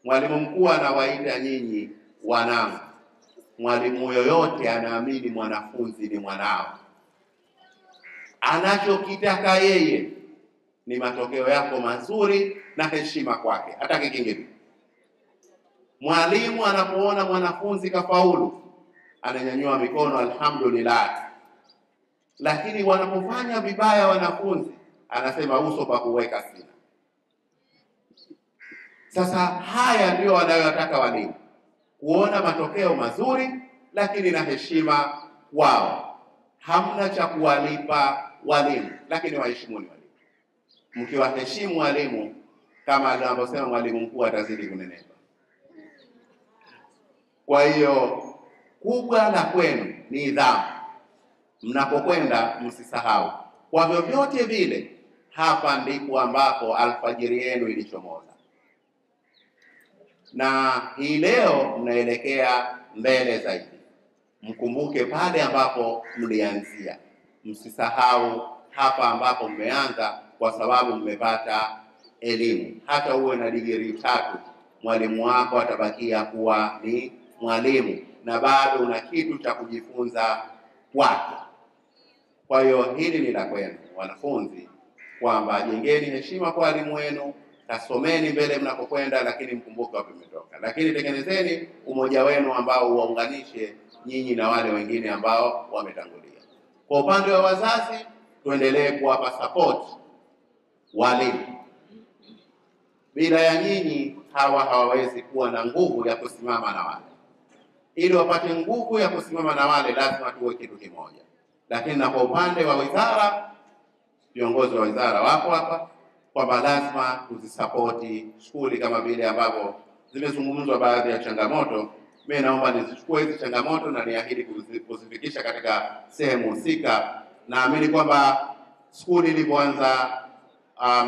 mwalimu mkuu anawaita nyinyi wanangu. Mwalimu yoyote anaamini mwanafunzi ni mwanao. Anachokitaka yeye ni matokeo yako mazuri na heshima kwake, hata kingine. Mwalimu anapoona mwanafunzi kafaulu, ananyanyua mikono, alhamdulillah. Lakini wanapofanya vibaya wanafunzi, anasema uso pa kuweka sina. Sasa haya ndio wanayotaka walimu, kuona matokeo mazuri lakini na heshima wao. Hamna cha kuwalipa walimu, lakini waheshimuni walimu. Mkiwaheshimu walimu, kama anavyosema mwalimu mkuu, atazidi kunenepa. Kwa hiyo kubwa la kwenu ni nidhamu. Mnapokwenda msisahau, kwa vyovyote vile, hapa ndipo ambapo alfajiri yenu ilichomoza, na hii leo mnaelekea mbele zaidi. Mkumbuke pale ambapo mlianzia, msisahau hapa ambapo mmeanza, kwa sababu mmepata elimu. Hata uwe na digrii 3, mwalimu wako atabakia kuwa ni mwalimu, na bado una kitu cha kujifunza kwake. Kwa hiyo hili ni la kwenu wanafunzi, kwamba jengeni heshima kwa walimu wenu, kasomeni mbele mnapokwenda, lakini mkumbuke wapi mmetoka. Lakini tengenezeni umoja wenu ambao uwaunganishe nyinyi na wale wengine ambao wametangulia. Kwa upande wa wazazi, tuendelee kuwapa support walimu. Bila ya nyinyi hawa hawawezi kuwa na nguvu ya kusimama na wale. Ili wapate nguvu ya kusimama na wale, lazima tuwe kitu kimoja. Lakini na kwa upande wa wizara, viongozi wa wizara wako hapa, kwamba lazima tuzisapoti shule kama vile ambavyo zimezungumzwa baadhi ya changamoto. Mimi naomba nizichukue hizi changamoto na niahidi kuzifikisha katika sehemu husika. Naamini kwamba shule ilipoanza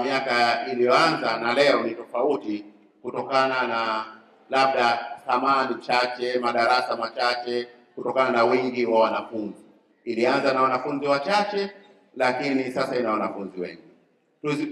miaka iliyoanza na leo ni tofauti, kutokana na labda thamani chache, madarasa machache, kutokana na wingi wa wanafunzi. Ilianza na wanafunzi wachache, lakini sasa ina wanafunzi wengi.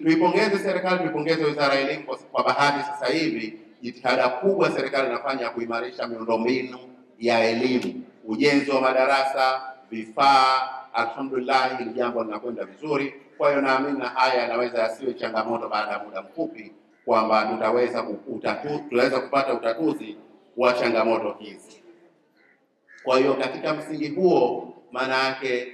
Tuipongeze serikali, tuipongeze Wizara ya Elimu kwa bahati sasa hivi jitihada kubwa serikali inafanya kuimarisha miundombinu ya elimu, ujenzi wa madarasa, vifaa. Alhamdulillah, hili jambo linakwenda vizuri. Kwa hiyo naamini na haya yanaweza yasiwe changamoto baada ya muda mfupi, kwamba tutaweza kupata utatuzi wa changamoto hizi. Kwa hiyo katika msingi huo, maana yake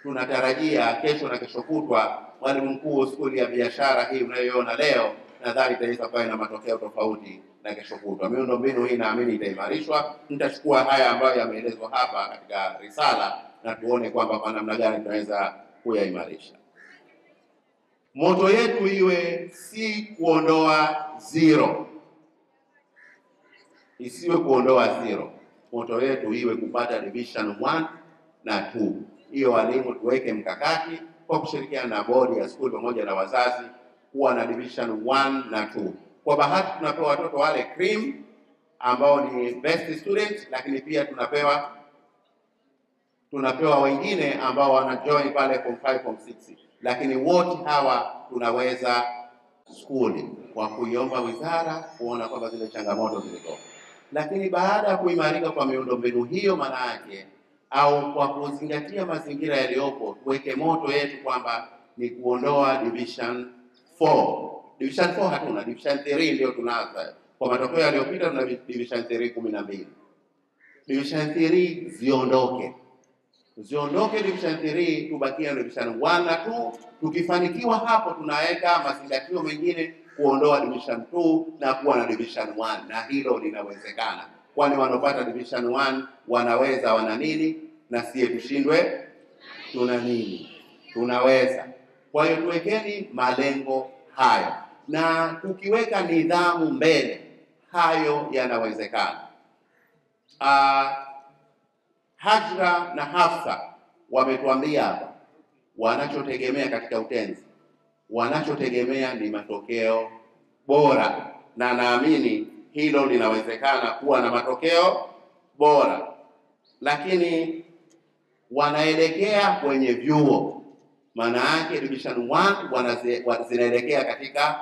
tunatarajia kesho na kesho kutwa, mwalimu mkuu skuli ya biashara hii unayoiona leo, nadhani itaweza kuwa na matokeo tofauti na kesho kutwa. Miundombinu hii naamini itaimarishwa. Nitachukua haya ambayo yameelezwa hapa katika risala na tuone kwamba kwa namna gani tunaweza kuyaimarisha. Moto yetu iwe si kuondoa zero, isiwe kuondoa zero. Moto yetu iwe kupata division 1 na 2. Hiyo walimu tuweke mkakati kwa kushirikiana na bodi ya shule pamoja na wazazi, kuwa na division 1 na 2. Kwa bahati tunapewa watoto wale cream ambao ni best student, lakini pia tunapewa wengine ambao wana join pale form 5 form 6, lakini wote hawa tunaweza skuli kwa kuiomba wizara kuona kwamba zile changamoto zilitoka. Lakini baada ya kuimarika kwa miundombinu hiyo, maana yake au kwa kuzingatia mazingira yaliyopo, tuweke moto yetu kwamba ni kuondoa division 4. Division 4 hatuna, division 3 ndio tunaanza. Kwa matokeo yaliyopita tuna division 3 12. Division 3 ziondoke division 3, tubakia na division 1 na 2. Tukifanikiwa hapo, tunaweka mazingatio mengine kuondoa division 2 na kuwa na division 1, na hilo linawezekana. Kwani wanopata division 1 wanaweza, wana nini? Na siye tushindwe, tuna nini? Tunaweza. Kwa hiyo tuwekeni malengo hayo, na tukiweka nidhamu mbele, hayo yanawezekana. Hajra na Hafsa wametuambia hapa wanachotegemea katika utenzi, wanachotegemea ni matokeo bora, na naamini hilo linawezekana kuwa na matokeo bora. Lakini wanaelekea kwenye vyuo, maana yake division 1 zinaelekea katika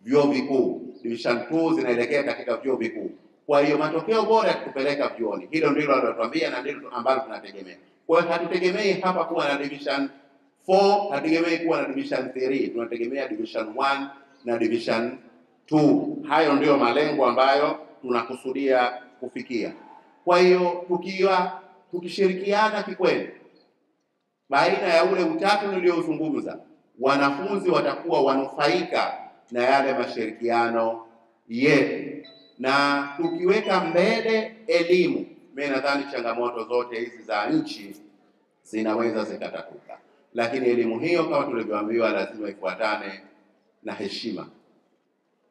vyuo vikuu, division 2 zinaelekea katika vyuo vikuu. Kwa hiyo matokeo bora yakupeleka vyuoni, hilo ndilo wanatuambia na ndilo ambalo tunategemea. Kwa hiyo hatutegemei hapa kuwa na division 4, hatutegemei kuwa na division 3, tunategemea division 1 na division 2. Hayo ndio malengo ambayo tunakusudia kufikia. Kwa hiyo tukishirikiana kikweli baina ya ule utatu niliozungumza, wanafunzi watakuwa wanufaika na yale mashirikiano yetu. Na tukiweka mbele elimu, mimi nadhani changamoto zote hizi za nchi zinaweza zikatatuka, lakini elimu hiyo kama tulivyoambiwa lazima ifuatane na heshima.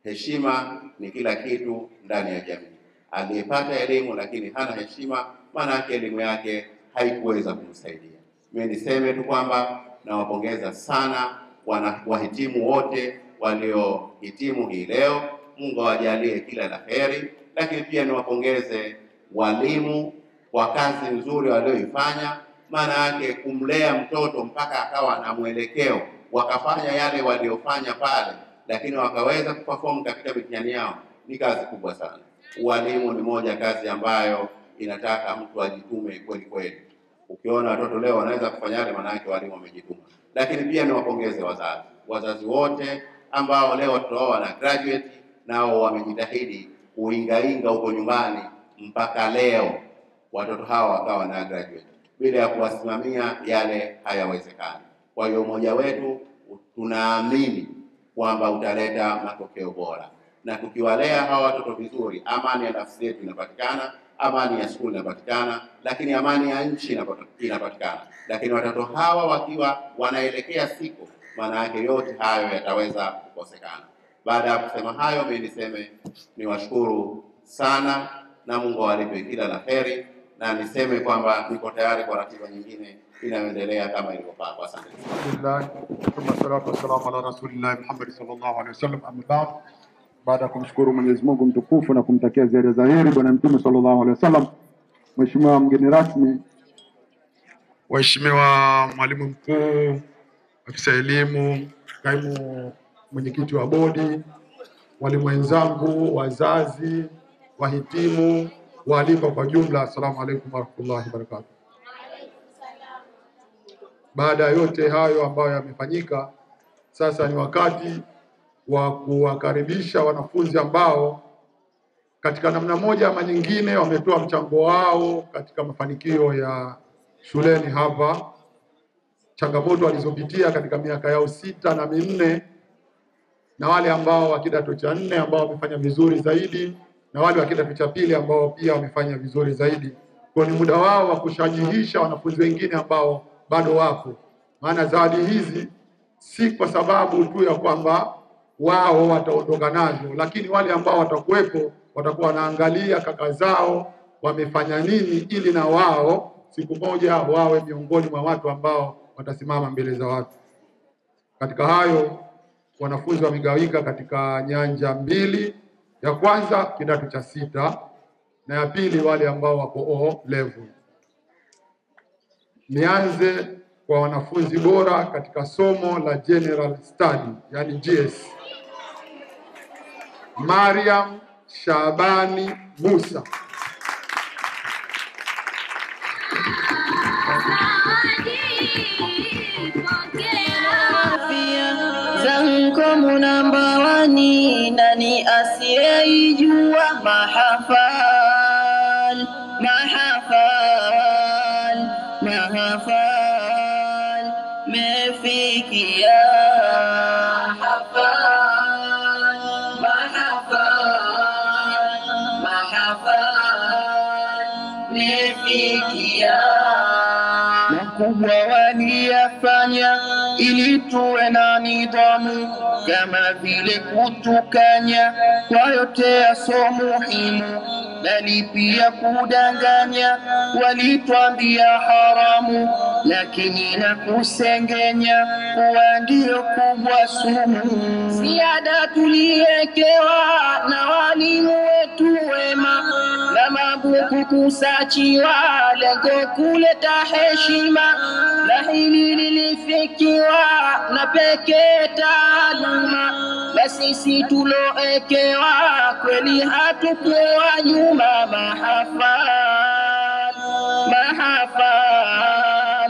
Heshima ni kila kitu ndani ya jamii. Aliyepata elimu lakini hana heshima, maana yake elimu yake haikuweza kumsaidia. Mimi niseme tu kwamba nawapongeza sana wahitimu wote waliohitimu hii leo. Mungu awajalie kila la heri, lakini pia niwapongeze walimu kwa kazi nzuri walioifanya. Maana yake kumlea mtoto mpaka akawa na mwelekeo, wakafanya yale waliofanya pale, lakini wakaweza kuperform katika mitihani yao, ni kazi kubwa sana. Ualimu ni moja kazi ambayo inataka mtu ajitume kweli kweli. Ukiona watoto leo wanaweza kufanya yale, maana yake walimu wamejituma. Lakini pia niwapongeze wazazi wote ambao leo watoto wao wana graduate, nao wamejitahidi kuingainga huko nyumbani mpaka leo watoto hawa wakawa na graduate. Bila ya kuwasimamia yale hayawezekani. Kwa hiyo umoja wetu tunaamini kwamba utaleta matokeo bora, na tukiwalea hawa watoto vizuri, amani ya nafsi yetu inapatikana, amani ya shule inapatikana, lakini amani ya nchi inapatikana. Lakini watoto hawa wakiwa wanaelekea siku, maana yake yote hayo yataweza kukosekana. Baada ya kusema hayo, mimi niseme niwashukuru sana na Mungu awalipe kila la heri, na niseme kwamba niko tayari kwa ratiba nyingine inayoendelea kama ilivyopangwa. Asante. Alhamdulillah, thumma salatu wassalamu ala rasulillah Muhammad sallallahu alaihi wasallam. Amma ba'd, baada ya kumshukuru Mwenyezi Mungu mtukufu na kumtakia ziada za heri bwana Mtume sallallahu alaihi wasallam, Mheshimiwa mgeni rasmi, Mheshimiwa mwalimu mkuu, afisa elimu, kaimu mwenyekiti wa bodi, walimu wenzangu, wazazi, wahitimu, walimu kwa jumla, assalamu alaikum warahmatullahi wabarakatuh. Baada ya yote hayo ambayo yamefanyika, sasa ni wakati wa kuwakaribisha wanafunzi ambao katika namna moja ama nyingine wametoa mchango wao katika mafanikio ya shuleni hapa, changamoto walizopitia katika miaka yao 6 na 4, na wale ambao wa kidato cha 4 ambao wamefanya vizuri zaidi, na wale wa kidato cha 2 ambao pia wamefanya vizuri zaidi. Kwa ni muda wao wa kushajihisha wanafunzi wengine ambao bado wapo. Maana zawadi hizi si kwa sababu tu ya kwamba wao wataondoka nazo, lakini wale ambao watakuwepo watakuwa wanaangalia kaka zao wamefanya nini, ili na wao siku moja wawe miongoni mwa watu ambao watasimama mbele za watu. Katika hayo, wanafunzi wamegawika katika nyanja mbili. Ya kwanza kidato cha 6 na ya pili wale ambao wako O level. Nianze kwa wanafunzi bora katika somo la General Study, yani GS. Mariam Shabani Musa. Zanko munambawani nani asiyeijua mahafal mahafal mahafal mefikia mahafal mahafal mahafal mefikia. Makubwa waliyafanya ili tuwe na nidhamu, kama vile kutukanya kwa yote yaso muhimu, bali pia kudanganya walitwambia haramu, lakini na kusengenya kuwa ndio kubwa sumu. Ziada tuliekewa na walimu wetu wema, na mabuku kusachiwa lengo kuleta heshima, na hili lilifikiwa na pekee taaluma, na sisi tuloekewa kweli hatukuwa nyuma. Mahafal mahafal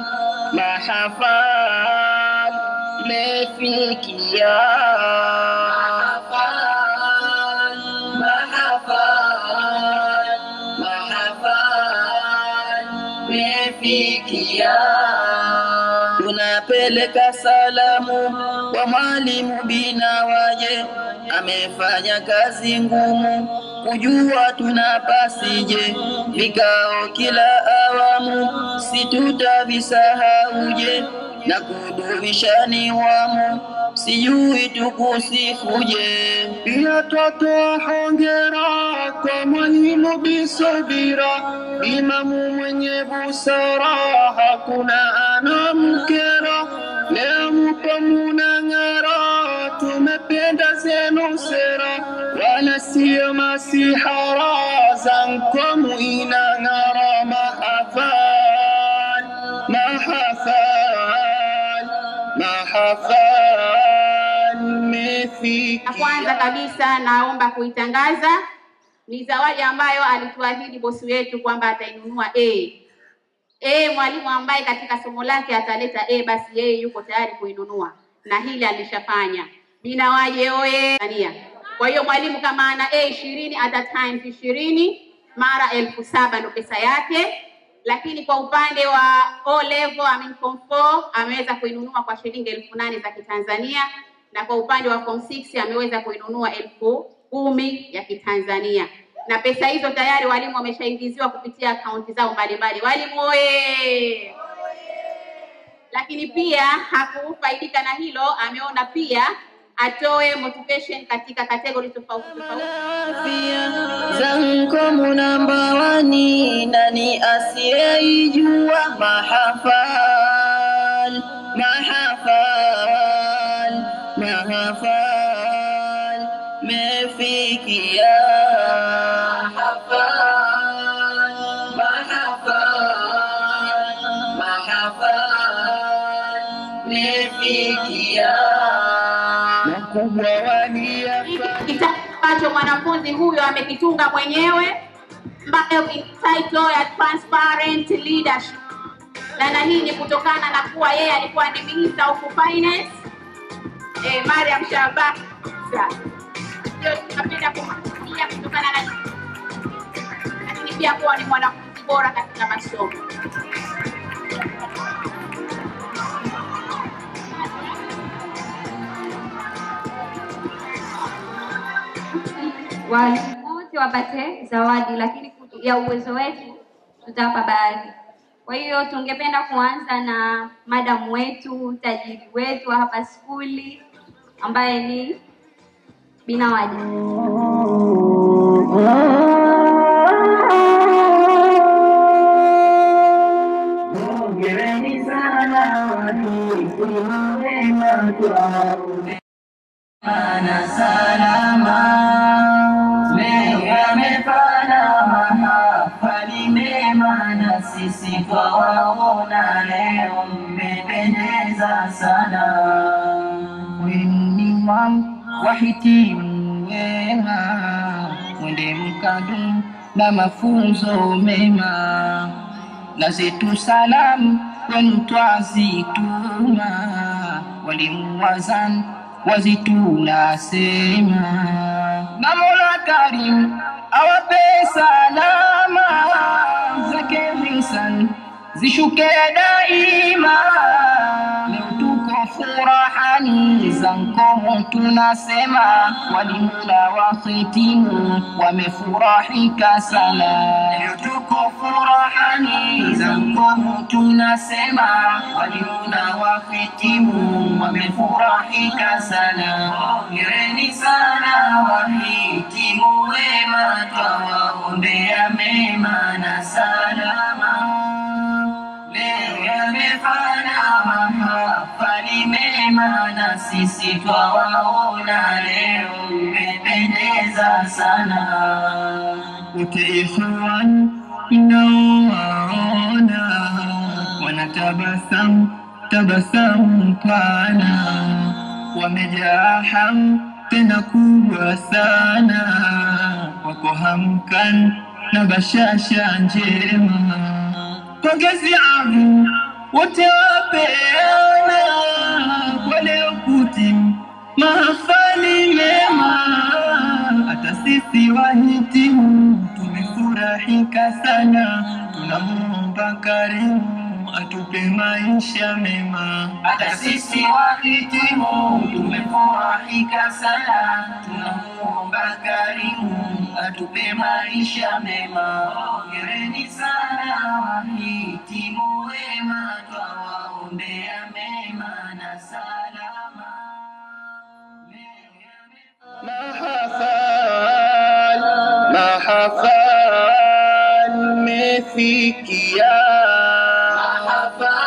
mahafal mefikia mahafal mahafal mahafal mefikia. Tunapeleka salamu kwa mwalimu Binawaje amefanya kazi ngumu kujua tunapasije, vikao kila awamu situtavisahauje, na kudumisha niwamu sijui tukusifuje. Pia twatoa hongera kwa mwalimu Bisubira, imamu mwenye busara, hakuna anamkera. Leo mpo munang'ara, tumependa zenu sera, wala sio masihara, zankomu inang'ara. Mahafal, mahafal, mahafal mefikia. Kwanza kabisa naomba kuitangaza ni zawadi ambayo alituahidi bosi wetu kwamba atainunua A. Mwalimu ambaye katika somo lake ataleta A, basi yeye yuko tayari kuinunua, na hili alishafanya. Binawaje oye Tanzania. Kwa hiyo mwalimu kama ana A 20 ata times 20 mara 7,000 ndio pesa yake. Lakini kwa upande wa O level form 4 ameweza kuinunua kwa shilingi 8,000 za Kitanzania, na kwa upande wa form 6 ameweza kuinunua 10,000 ya Kitanzania. Na pesa hizo tayari walimu wameshaingiziwa kupitia akaunti zao mbalimbali. Walimu oye! Lakini pia hakufaidika na hilo, ameona pia atoe motivation katika kategori tofauti tofauti. Zankomu namba 1, nani asiyeijua? Mahafal, mahafal, mahafal mefikia. Ambacho mwanafunzi huyo amekitunga mwenyewe, ambayo title ya Transparent Leadership. Na hii ni kutokana na kuwa yeye alikuwa ni Minister of Finance Mariam Shabani. Ndio tunapenda kumsikia kutokana na lakini pia kuwa ni mwanafunzi bora katika masomo. Walimu wote wapate zawadi, lakini ya uwezo wetu tutapa baadhi. Kwa hiyo tungependa kuanza na madam wetu, tajiri wetu hapa skuli, ambaye ni Binawaje. Hongereni sana walimu wema, ana salama leo yamefana mahafali mema, na sisi twawaona leo mmependeza sana. Wenu ni wahitimu wema, mwende mkadumu na mafunzo mema, na zetu salamu kwenu twazituma, walimu wazani wazitunasema, na Mola Karim awape salama zake hisan zishuke daima. Leo tuko furahani, zankomu tunasema, walimu na wahitimu wamefurahika sana. Leo tuko furahani, zankomu tunasema, walimu na wahitimu wamefurahika sana. Hongereni sana wahitimu wema, twawaombea mema na salama. Leo yamefana mahafali mema, na sisi twawaona leo mmependeza sana. Wote ikhwan inaowaona wanatabasamu tabasamu pana, wamejaa hamu tena kubwa sana, wako hamkan na bashasha njema. Pongezi avu wote wapeana, kwa leo kutimu mahafali mema, hata sisi wahitimu tumefurahika sana. Tunamuomba Karimu atupe maisha mema. Hata sisi wahitimu tumefurahika sana, tunamuomba Karimu atupe maisha mema. Hongereni sana wahitimu wema, twawaombea mema na salama. Mahafal mefikia, mahafal